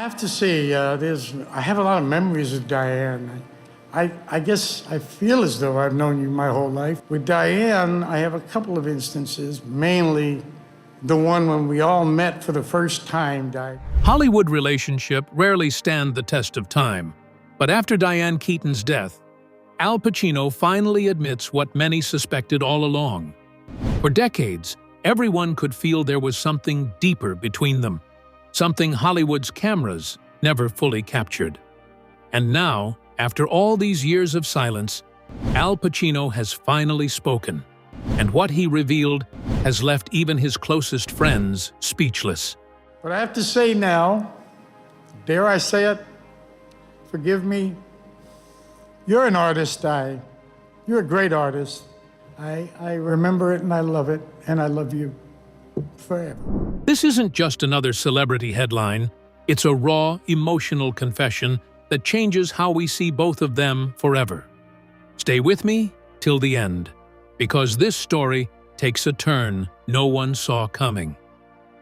have to say, I have a lot of memories of Diane. I guess I feel as though I've known you my whole life. With Diane, I have a couple of instances, mainly the one when we all met for the first time. Hollywood relationships rarely stand the test of time, but after Diane Keaton's death, Al Pacino finally admits what many suspected all along. For decades, everyone could feel there was something deeper between them, something Hollywood's cameras never fully captured. And now, after all these years of silence, Al Pacino has finally spoken, and what he revealed has left even his closest friends speechless. But I have to say now, dare I say it, forgive me, you're an artist, you're a great artist. I remember it and I love it, and I love you forever. This isn't just another celebrity headline, it's a raw, emotional confession that changes how we see both of them forever. Stay with me till the end, because this story takes a turn no one saw coming.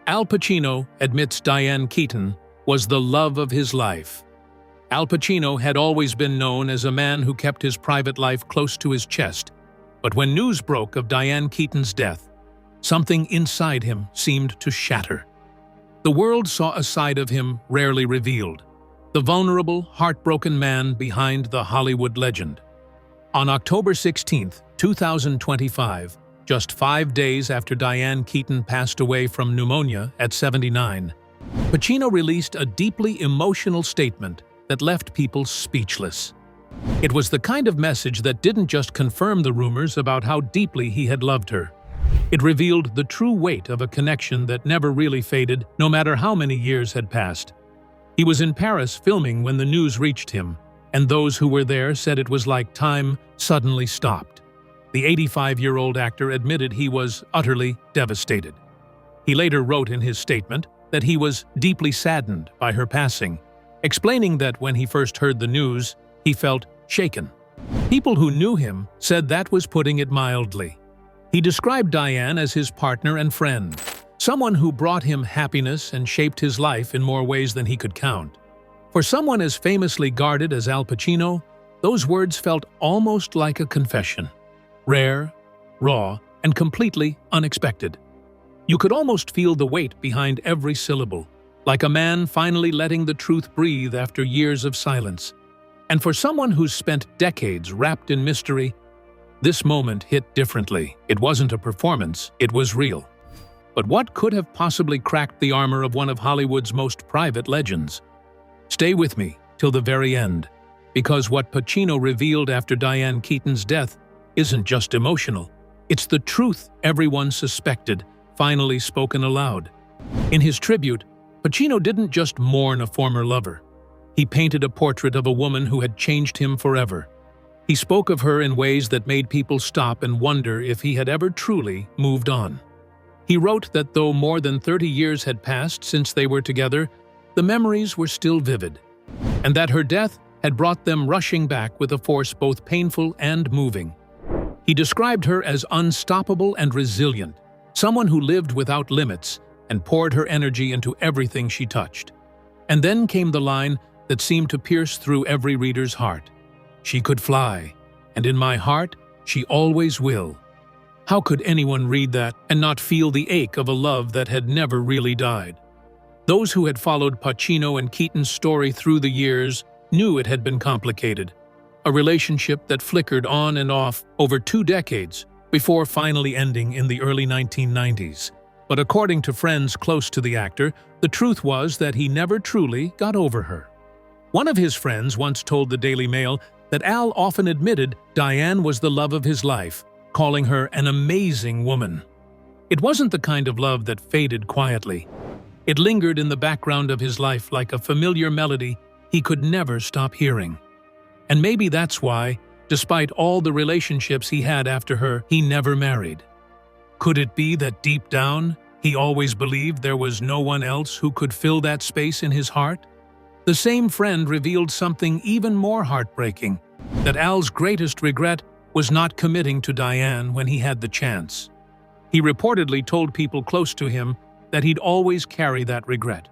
Al Pacino admits Diane Keaton was the love of his life. Al Pacino had always been known as a man who kept his private life close to his chest, but when news broke of Diane Keaton's death, something inside him seemed to shatter. The world saw a side of him rarely revealed, the vulnerable, heartbroken man behind the Hollywood legend. On October 16, 2025, just 5 days after Diane Keaton passed away from pneumonia at 79, Pacino released a deeply emotional statement that left people speechless. It was the kind of message that didn't just confirm the rumors about how deeply he had loved her. It revealed the true weight of a connection that never really faded, no matter how many years had passed. He was in Paris filming when the news reached him, and those who were there said it was like time suddenly stopped. The 85-year-old actor admitted he was utterly devastated. He later wrote in his statement that he was deeply saddened by her passing, explaining that when he first heard the news, he felt shaken. People who knew him said that was putting it mildly. He described Diane as his partner and friend, someone who brought him happiness and shaped his life in more ways than he could count. For someone as famously guarded as Al Pacino, those words felt almost like a confession. Rare, raw, and completely unexpected. You could almost feel the weight behind every syllable, like a man finally letting the truth breathe after years of silence. And for someone who's spent decades wrapped in mystery, this moment hit differently. It wasn't a performance, it was real. But what could have possibly cracked the armor of one of Hollywood's most private legends? Stay with me till the very end, because what Pacino revealed after Diane Keaton's death isn't just emotional. It's the truth everyone suspected, finally spoken aloud. In his tribute, Pacino didn't just mourn a former lover. He painted a portrait of a woman who had changed him forever. He spoke of her in ways that made people stop and wonder if he had ever truly moved on. He wrote that though more than 30 years had passed since they were together, the memories were still vivid, and that her death had brought them rushing back with a force both painful and moving. He described her as unstoppable and resilient, someone who lived without limits and poured her energy into everything she touched. And then came the line that seemed to pierce through every reader's heart. She could fly, and in my heart, she always will. How could anyone read that and not feel the ache of a love that had never really died? Those who had followed Pacino and Keaton's story through the years knew it had been complicated. A relationship that flickered on and off over 2 decades before finally ending in the early 1990s. But according to friends close to the actor, the truth was that he never truly got over her. One of his friends once told the Daily Mail that Al often admitted Diane was the love of his life, calling her an amazing woman. It wasn't the kind of love that faded quietly. It lingered in the background of his life like a familiar melody he could never stop hearing. And maybe that's why, despite all the relationships he had after her, he never married. Could it be that deep down, he always believed there was no one else who could fill that space in his heart? The same friend revealed something even more heartbreaking, that Al's greatest regret was not committing to Diane when he had the chance. He reportedly told people close to him that he'd always carry that regret.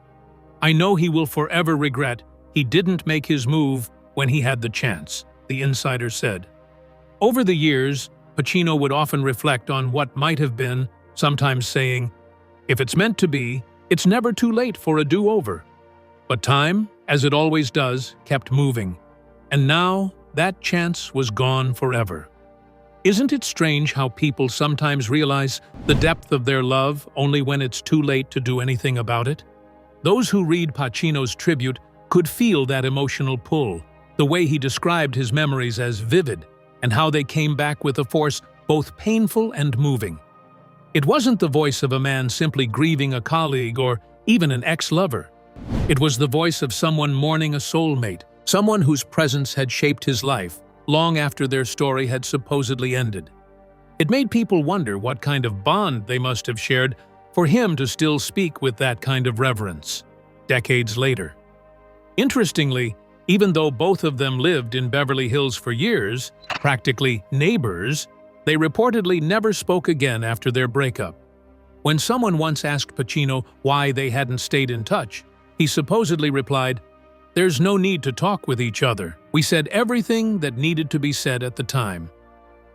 I know he will forever regret he didn't make his move when he had the chance, the insider said. Over the years, Pacino would often reflect on what might have been, sometimes saying, "If it's meant to be, it's never too late for a do-over." But time, as it always does, kept moving, and now that chance was gone forever. Isn't it strange how people sometimes realize the depth of their love only when it's too late to do anything about it? Those who read Pacino's tribute could feel that emotional pull, the way he described his memories as vivid, and how they came back with a force both painful and moving. It wasn't the voice of a man simply grieving a colleague or even an ex-lover. It was the voice of someone mourning a soulmate, someone whose presence had shaped his life long after their story had supposedly ended. It made people wonder what kind of bond they must have shared for him to still speak with that kind of reverence, decades later. Interestingly, even though both of them lived in Beverly Hills for years, practically neighbors, they reportedly never spoke again after their breakup. When someone once asked Pacino why they hadn't stayed in touch, he supposedly replied, "There's no need to talk with each other. We said everything that needed to be said at the time."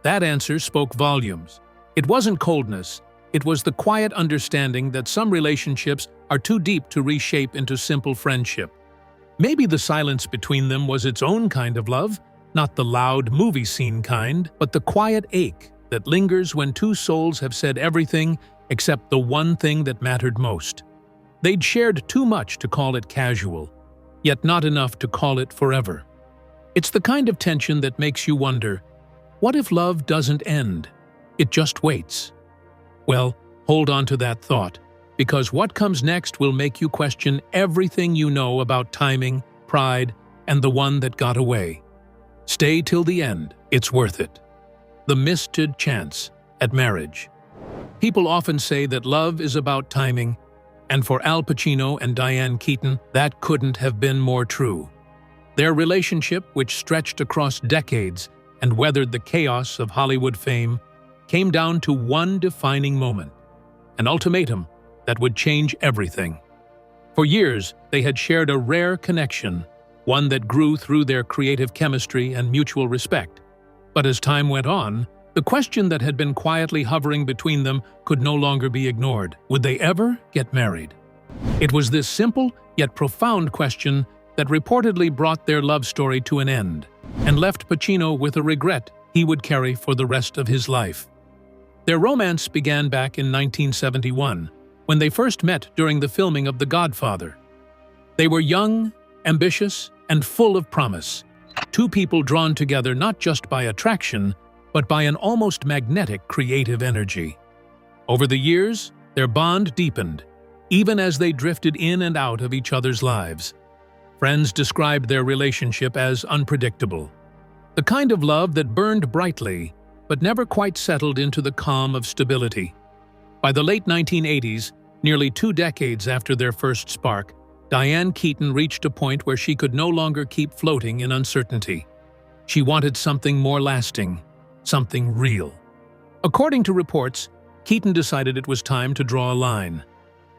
That answer spoke volumes. It wasn't coldness, it was the quiet understanding that some relationships are too deep to reshape into simple friendship. Maybe the silence between them was its own kind of love, not the loud movie scene kind, but the quiet ache that lingers when two souls have said everything except the one thing that mattered most. They'd shared too much to call it casual, yet not enough to call it forever. It's the kind of tension that makes you wonder, what if love doesn't end? It just waits. Well, hold on to that thought, because what comes next will make you question everything you know about timing, pride, and the one that got away. Stay till the end, it's worth it. The missed chance at marriage. People often say that love is about timing, and for Al Pacino and Diane Keaton, that couldn't have been more true. Their relationship, which stretched across decades and weathered the chaos of Hollywood fame, came down to one defining moment, an ultimatum that would change everything. For years, they had shared a rare connection, one that grew through their creative chemistry and mutual respect. But as time went on, the question that had been quietly hovering between them could no longer be ignored. Would they ever get married? It was this simple yet profound question that reportedly brought their love story to an end and left Pacino with a regret he would carry for the rest of his life. Their romance began back in 1971, when they first met during the filming of The Godfather. They were young, ambitious, and full of promise. Two people drawn together not just by attraction, but by an almost magnetic creative energy. Over the years, their bond deepened, even as they drifted in and out of each other's lives. Friends described their relationship as unpredictable, the kind of love that burned brightly, but never quite settled into the calm of stability. By the late 1980s, nearly 2 decades after their first spark, Diane Keaton reached a point where she could no longer keep floating in uncertainty. She wanted something more lasting, something real. According to reports, Keaton decided it was time to draw a line.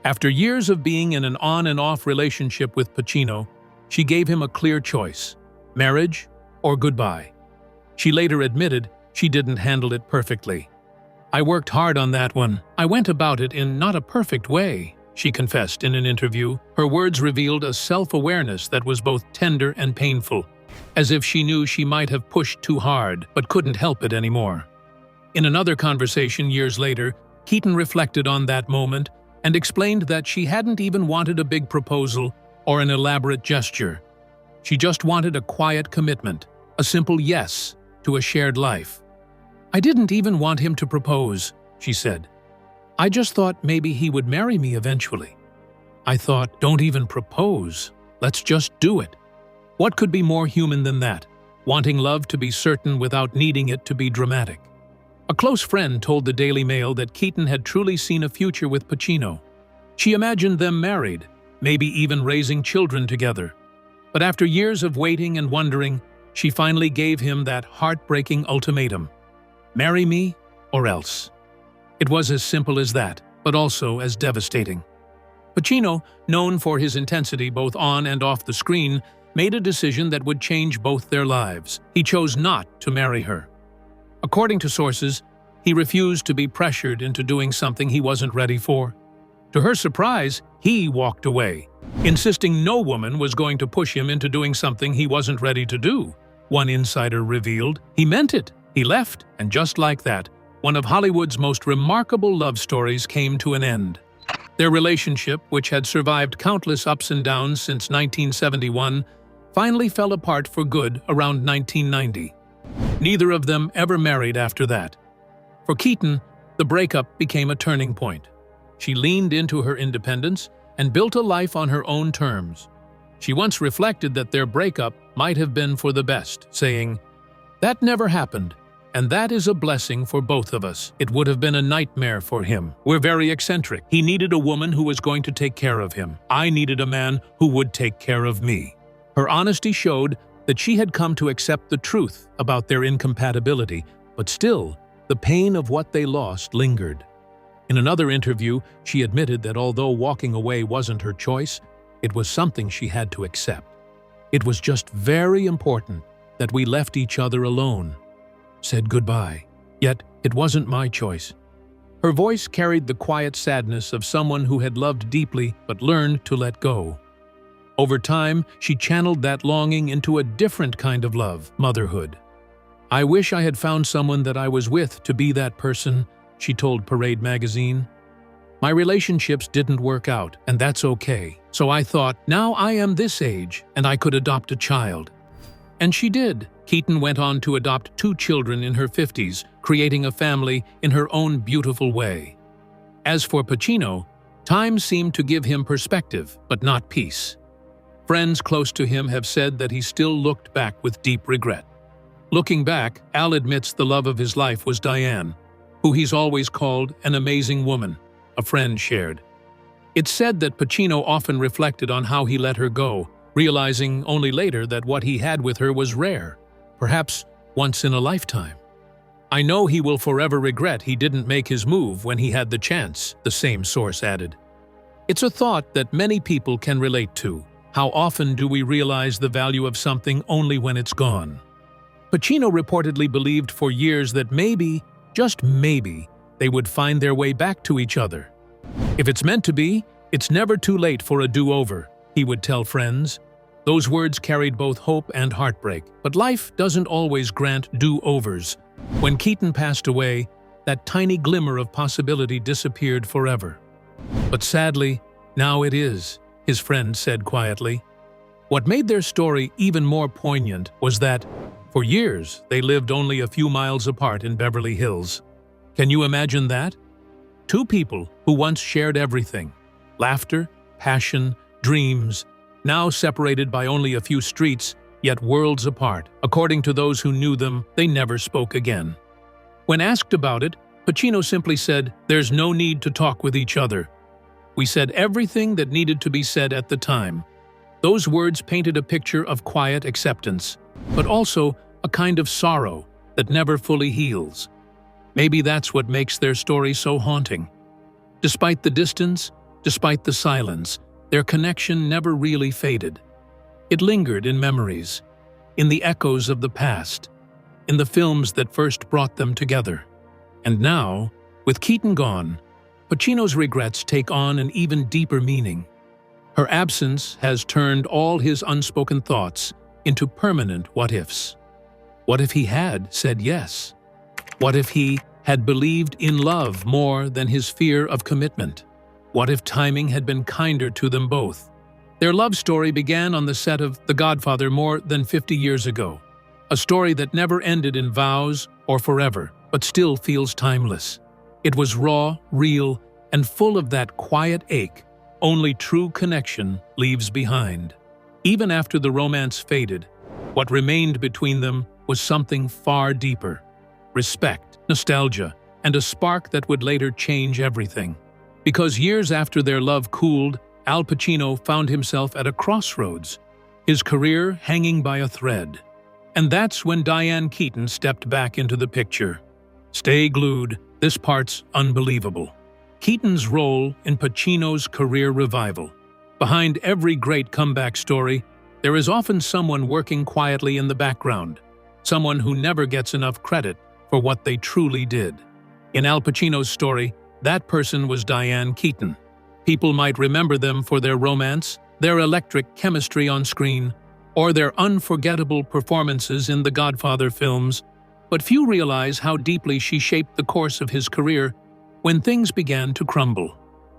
After years of being in an on and off relationship with Pacino, she gave him a clear choice: marriage or goodbye. She later admitted she didn't handle it perfectly. "I worked hard on that one. I went about it in not a perfect way," she confessed in an interview. Her words revealed a self-awareness that was both tender and painful, as if she knew she might have pushed too hard but couldn't help it anymore. In another conversation years later, Keaton reflected on that moment and explained that she hadn't even wanted a big proposal or an elaborate gesture. She just wanted a quiet commitment, a simple yes to a shared life. "I didn't even want him to propose," she said. "I just thought maybe he would marry me eventually. I thought, don't even propose, let's just do it." What could be more human than that, wanting love to be certain without needing it to be dramatic? A close friend told the Daily Mail that Keaton had truly seen a future with Pacino. She imagined them married, maybe even raising children together. But after years of waiting and wondering, she finally gave him that heartbreaking ultimatum: marry me or else. It was as simple as that, but also as devastating. Pacino, known for his intensity both on and off the screen, made a decision that would change both their lives. He chose not to marry her. According to sources, he refused to be pressured into doing something he wasn't ready for. To her surprise, he walked away, insisting no woman was going to push him into doing something he wasn't ready to do. One insider revealed he meant it. He left, and just like that, one of Hollywood's most remarkable love stories came to an end. Their relationship, which had survived countless ups and downs since 1971, finally fell apart for good around 1990. Neither of them ever married after that. For Keaton, the breakup became a turning point. She leaned into her independence and built a life on her own terms. She once reflected that their breakup might have been for the best, saying, "That never happened, and that is a blessing for both of us. It would have been a nightmare for him. We're very eccentric. He needed a woman who was going to take care of him. I needed a man who would take care of me." Her honesty showed that she had come to accept the truth about their incompatibility, but still, the pain of what they lost lingered. In another interview, she admitted that although walking away wasn't her choice, it was something she had to accept. "It was just very important that we left each other alone, said goodbye. Yet it wasn't my choice." Her voice carried the quiet sadness of someone who had loved deeply but learned to let go. Over time, she channeled that longing into a different kind of love, motherhood. "I wish I had found someone that I was with to be that person," she told Parade magazine. "My relationships didn't work out, and that's okay. So I thought, now I am this age, and I could adopt a child." And she did. Keaton went on to adopt 2 children in her 50s, creating a family in her own beautiful way. As for Pacino, time seemed to give him perspective, but not peace. Friends close to him have said that he still looked back with deep regret. Looking back, Al admits the love of his life was Diane, who he's always called an amazing woman, a friend shared. It's said that Pacino often reflected on how he let her go, realizing only later that what he had with her was rare, perhaps once in a lifetime. "I know he will forever regret he didn't make his move when he had the chance," the same source added. It's a thought that many people can relate to. How often do we realize the value of something only when it's gone? Pacino reportedly believed for years that maybe, just maybe, they would find their way back to each other. "If it's meant to be, it's never too late for a do-over," he would tell friends. Those words carried both hope and heartbreak, but life doesn't always grant do-overs. When Keaton passed away, that tiny glimmer of possibility disappeared forever. "But sadly, now it is," his friend said quietly. What made their story even more poignant was that, for years, they lived only a few miles apart in Beverly Hills. Can you imagine that? 2 people who once shared everything: laughter, passion, dreams, now separated by only a few streets, yet worlds apart. According to those who knew them, they never spoke again. When asked about it, Pacino simply said, "There's no need to talk with each other. We said everything that needed to be said at the time." Those words painted a picture of quiet acceptance, but also a kind of sorrow that never fully heals. Maybe that's what makes their story so haunting. Despite the distance, despite the silence, their connection never really faded. It lingered in memories, in the echoes of the past, in the films that first brought them together. And now, with Keaton gone, Pacino's regrets take on an even deeper meaning. Her absence has turned all his unspoken thoughts into permanent what-ifs. What if he had said yes? What if he had believed in love more than his fear of commitment? What if timing had been kinder to them both? Their love story began on the set of The Godfather more than 50 years ago. A story that never ended in vows or forever, but still feels timeless. It was raw, real, and full of that quiet ache only true connection leaves behind. Even after the romance faded, what remained between them was something far deeper: respect, nostalgia, and a spark that would later change everything. Because years after their love cooled, Al Pacino found himself at a crossroads, his career hanging by a thread. And that's when Diane Keaton stepped back into the picture. Stay glued, this part's unbelievable. Keaton's role in Pacino's career revival. Behind every great comeback story, there is often someone working quietly in the background, someone who never gets enough credit for what they truly did. In Al Pacino's story, that person was Diane Keaton. People might remember them for their romance, their electric chemistry on screen, or their unforgettable performances in the Godfather films, but few realize how deeply she shaped the course of his career when things began to crumble.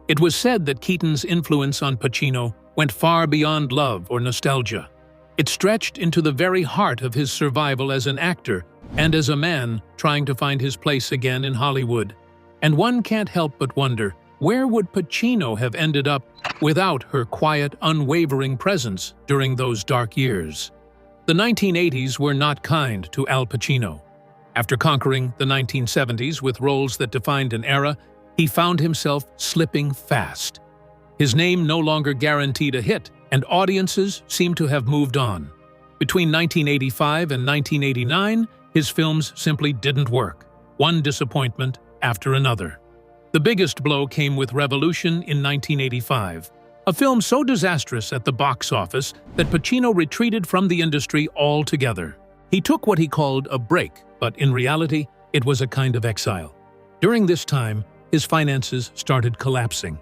It was said that Keaton's influence on Pacino went far beyond love or nostalgia. It stretched into the very heart of his survival as an actor and as a man trying to find his place again in Hollywood. And one can't help but wonder, where would Pacino have ended up without her quiet, unwavering presence during those dark years? The 1980s were not kind to Al Pacino. After conquering the 1970s with roles that defined an era, he found himself slipping fast. His name no longer guaranteed a hit, and audiences seemed to have moved on. Between 1985 and 1989, his films simply didn't work, one disappointment after another. The biggest blow came with Revolution in 1985, a film so disastrous at the box office that Pacino retreated from the industry altogether. He took what he called a break, but in reality, it was a kind of exile. During this time, his finances started collapsing.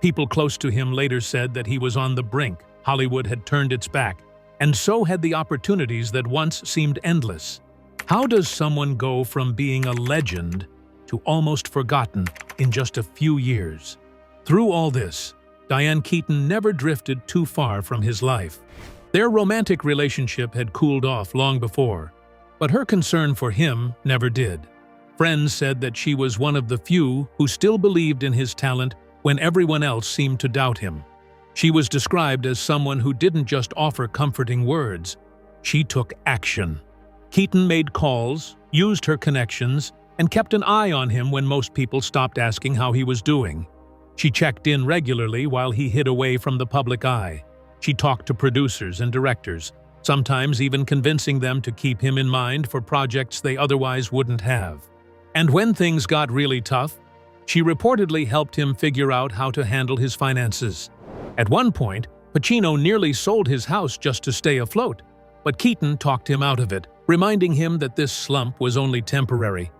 People close to him later said that he was on the brink, Hollywood had turned its back, and so had the opportunities that once seemed endless. How does someone go from being a legend to almost forgotten in just a few years? Through all this, Diane Keaton never drifted too far from his life. Their romantic relationship had cooled off long before, but her concern for him never did. Friends said that she was one of the few who still believed in his talent when everyone else seemed to doubt him. She was described as someone who didn't just offer comforting words. She took action. Keaton made calls, used her connections, and kept an eye on him when most people stopped asking how he was doing. She checked in regularly while he hid away from the public eye. She talked to producers and directors, sometimes even convincing them to keep him in mind for projects they otherwise wouldn't have. And when things got really tough, she reportedly helped him figure out how to handle his finances. At one point, Pacino nearly sold his house just to stay afloat, but Keaton talked him out of it, reminding him that this slump was only temporary.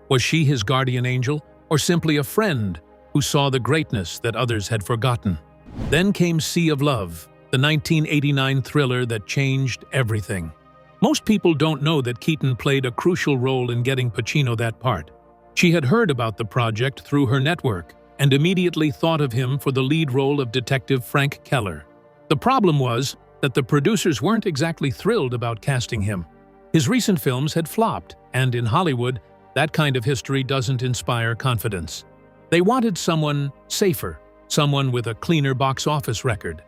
Was she his guardian angel, or simply a friend who saw the greatness that others had forgotten? Then came Sea of Love, the 1989 thriller that changed everything. Most people don't know that Keaton played a crucial role in getting Pacino that part. She had heard about the project through her network and immediately thought of him for the lead role of Detective Frank Keller. The problem was that the producers weren't exactly thrilled about casting him. His recent films had flopped, and in Hollywood, that kind of history doesn't inspire confidence. They wanted someone safer, someone with a cleaner box office record.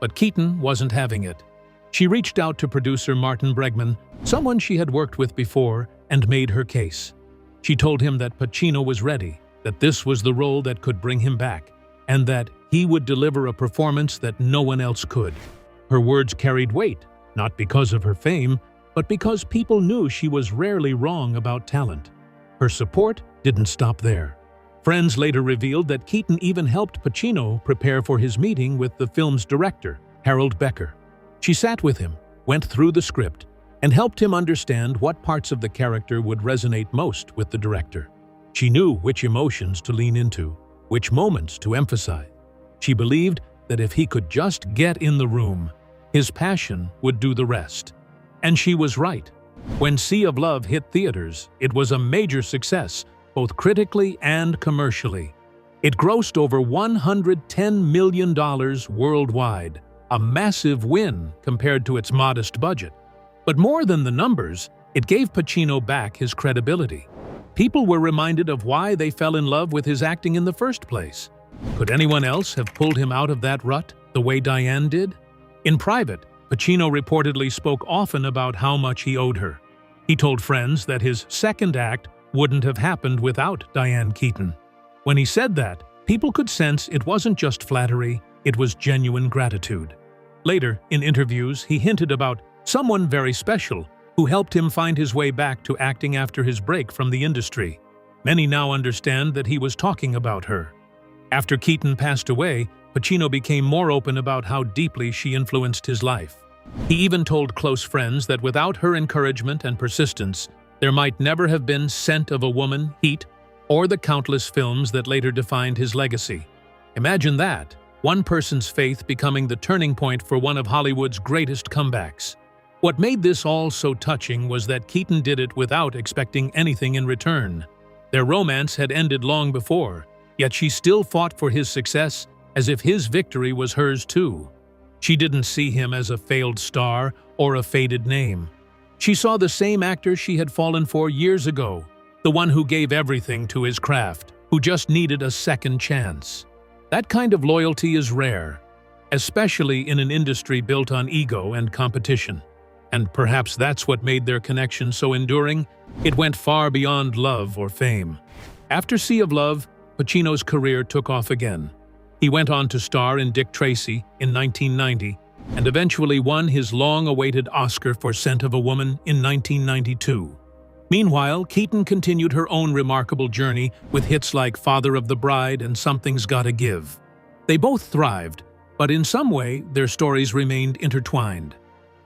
But Keaton wasn't having it. She reached out to producer Martin Bregman, someone she had worked with before, and made her case. She told him that Pacino was ready, that this was the role that could bring him back, and that he would deliver a performance that no one else could. Her words carried weight, not because of her fame, but because people knew she was rarely wrong about talent. Her support didn't stop there. Friends later revealed that Keaton even helped Pacino prepare for his meeting with the film's director, Harold Becker. She sat with him, went through the script, and helped him understand what parts of the character would resonate most with the director. She knew which emotions to lean into, which moments to emphasize. She believed that if he could just get in the room, his passion would do the rest. And she was right. When Sea of Love hit theaters, it was a major success, both critically and commercially. It grossed over $110 million worldwide, a massive win compared to its modest budget. But more than the numbers, it gave Pacino back his credibility. People were reminded of why they fell in love with his acting in the first place. Could anyone else have pulled him out of that rut the way Diane did? In private, Pacino reportedly spoke often about how much he owed her. He told friends that his second act wouldn't have happened without Diane Keaton. When he said that, people could sense it wasn't just flattery, it was genuine gratitude. Later, in interviews, he hinted about someone very special who helped him find his way back to acting after his break from the industry. Many now understand that he was talking about her. After Keaton passed away, Pacino became more open about how deeply she influenced his life. He even told close friends that without her encouragement and persistence, there might never have been Scent of a Woman, Heat, or the countless films that later defined his legacy. Imagine that, one person's faith becoming the turning point for one of Hollywood's greatest comebacks. What made this all so touching was that Keaton did it without expecting anything in return. Their romance had ended long before, yet she still fought for his success as if his victory was hers too. She didn't see him as a failed star or a faded name. She saw the same actor she had fallen for years ago, the one who gave everything to his craft, who just needed a second chance. That kind of loyalty is rare, especially in an industry built on ego and competition. And perhaps that's what made their connection so enduring. It went far beyond love or fame. After Sea of Love, Pacino's career took off again. He went on to star in Dick Tracy in 1990 and eventually won his long-awaited Oscar for Scent of a Woman in 1992. Meanwhile, Keaton continued her own remarkable journey with hits like Father of the Bride and Something's Gotta Give. They both thrived, but in some way, their stories remained intertwined.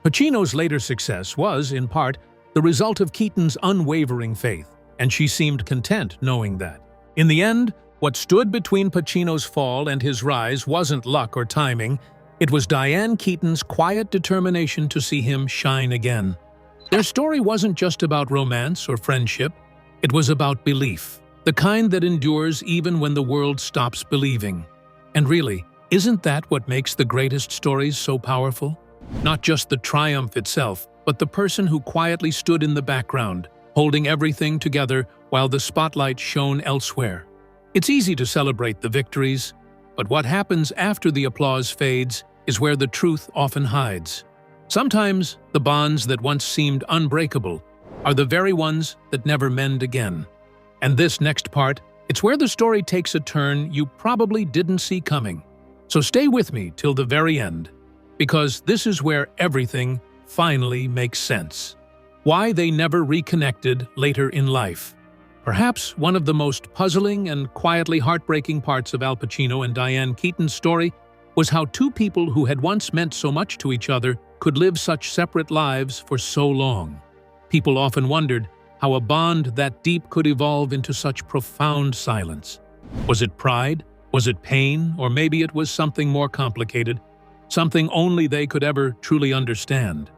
Pacino's later success was, in part, the result of Keaton's unwavering faith, and she seemed content knowing that. In the end, what stood between Pacino's fall and his rise wasn't luck or timing, it was Diane Keaton's quiet determination to see him shine again. Their story wasn't just about romance or friendship, it was about belief, the kind that endures even when the world stops believing. And really, isn't that what makes the greatest stories so powerful? Not just the triumph itself, but the person who quietly stood in the background, holding everything together while the spotlight shone elsewhere. It's easy to celebrate the victories, but what happens after the applause fades is where the truth often hides. Sometimes the bonds that once seemed unbreakable are the very ones that never mend again. And this next part, it's where the story takes a turn you probably didn't see coming. So stay with me till the very end, because this is where everything finally makes sense. Why they never reconnected later in life. Perhaps one of the most puzzling and quietly heartbreaking parts of Al Pacino and Diane Keaton's story was how two people who had once meant so much to each other could live such separate lives for so long. People often wondered how a bond that deep could evolve into such profound silence. Was it pride? Was it pain? Or maybe it was something more complicated, something only they could ever truly understand.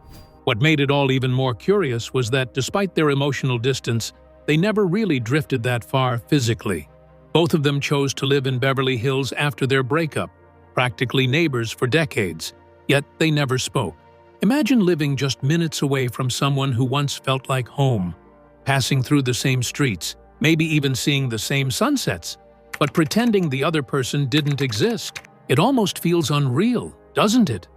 What made it all even more curious was that despite their emotional distance, they never really drifted that far physically. Both of them chose to live in Beverly Hills after their breakup, practically neighbors for decades, yet they never spoke. Imagine living just minutes away from someone who once felt like home, passing through the same streets, maybe even seeing the same sunsets, but pretending the other person didn't exist. It almost feels unreal, doesn't it?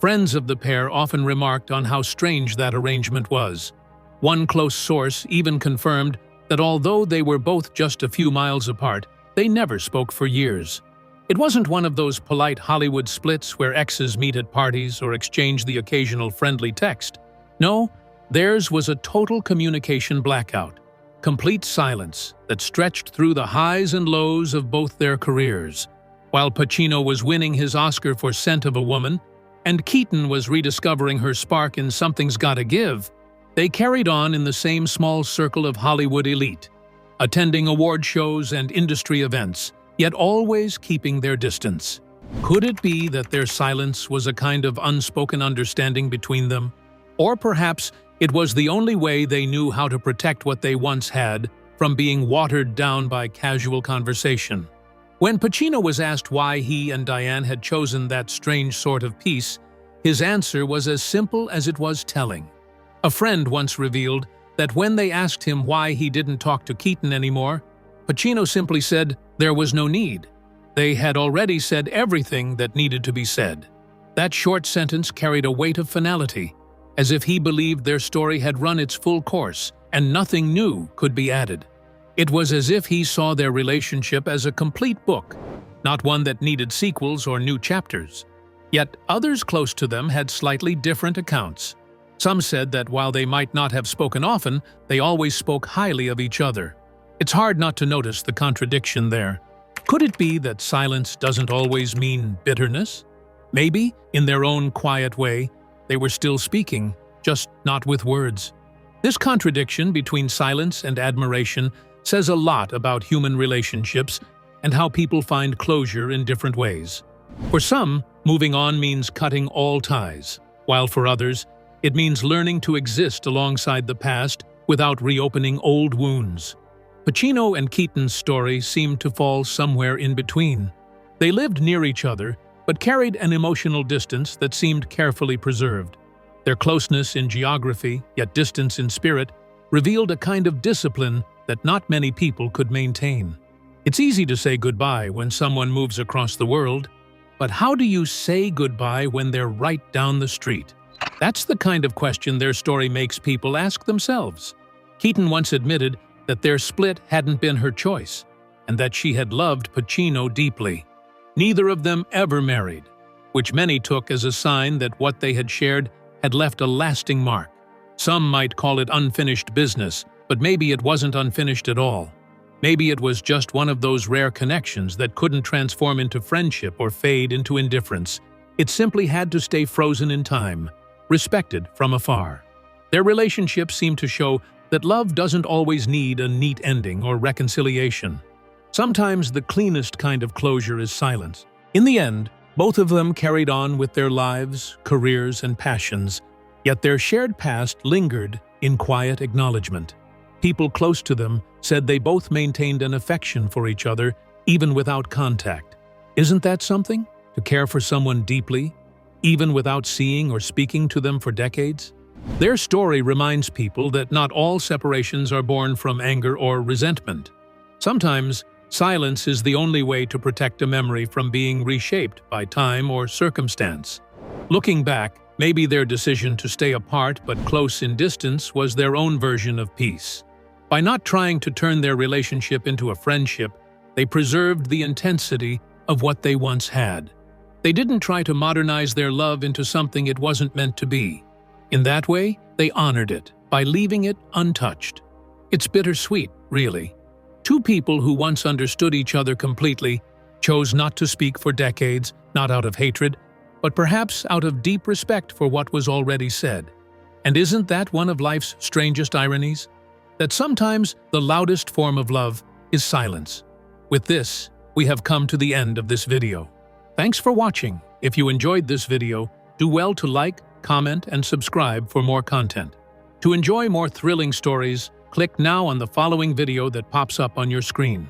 Friends of the pair often remarked on how strange that arrangement was. One close source even confirmed that although they were both just a few miles apart, they never spoke for years. It wasn't one of those polite Hollywood splits where exes meet at parties or exchange the occasional friendly text. No, theirs was a total communication blackout, complete silence that stretched through the highs and lows of both their careers. While Pacino was winning his Oscar for Scent of a Woman, and Keaton was rediscovering her spark in Something's Gotta Give, they carried on in the same small circle of Hollywood elite, attending award shows and industry events, yet always keeping their distance. Could it be that their silence was a kind of unspoken understanding between them? Or perhaps it was the only way they knew how to protect what they once had from being watered down by casual conversation. When Pacino was asked why he and Diane had chosen that strange sort of peace, his answer was as simple as it was telling. A friend once revealed that when they asked him why he didn't talk to Keaton anymore, Pacino simply said there was no need. They had already said everything that needed to be said. That short sentence carried a weight of finality, as if he believed their story had run its full course and nothing new could be added. It was as if he saw their relationship as a complete book, not one that needed sequels or new chapters. Yet others close to them had slightly different accounts. Some said that while they might not have spoken often, they always spoke highly of each other. It's hard not to notice the contradiction there. Could it be that silence doesn't always mean bitterness? Maybe, in their own quiet way, they were still speaking, just not with words. This contradiction between silence and admiration says a lot about human relationships and how people find closure in different ways. For some, moving on means cutting all ties, while for others, it means learning to exist alongside the past without reopening old wounds. Pacino and Keaton's story seemed to fall somewhere in between. They lived near each other, but carried an emotional distance that seemed carefully preserved. Their closeness in geography, yet distance in spirit, revealed a kind of discipline that not many people could maintain. It's easy to say goodbye when someone moves across the world, but how do you say goodbye when they're right down the street? That's the kind of question their story makes people ask themselves. Keaton once admitted that their split hadn't been her choice, and that she had loved Pacino deeply. Neither of them ever married, which many took as a sign that what they had shared had left a lasting mark. Some might call it unfinished business, but maybe it wasn't unfinished at all. Maybe it was just one of those rare connections that couldn't transform into friendship or fade into indifference. It simply had to stay frozen in time, respected from afar. Their relationship seemed to show that love doesn't always need a neat ending or reconciliation. Sometimes the cleanest kind of closure is silence. In the end, both of them carried on with their lives, careers, and passions, yet their shared past lingered in quiet acknowledgement. People close to them said they both maintained an affection for each other, even without contact. Isn't that something? To care for someone deeply, even without seeing or speaking to them for decades? Their story reminds people that not all separations are born from anger or resentment. Sometimes, silence is the only way to protect a memory from being reshaped by time or circumstance. Looking back, maybe their decision to stay apart but close in distance was their own version of peace. By not trying to turn their relationship into a friendship, they preserved the intensity of what they once had. They didn't try to modernize their love into something it wasn't meant to be. In that way, they honored it by leaving it untouched. It's bittersweet, really. Two people who once understood each other completely chose not to speak for decades, not out of hatred, but perhaps out of deep respect for what was already said. And isn't that one of life's strangest ironies? That sometimes the loudest form of love is silence. With this, we have come to the end of this video. Thanks for watching. If you enjoyed this video, do well to like, comment, and subscribe for more content. To enjoy more thrilling stories, click now on the following video that pops up on your screen.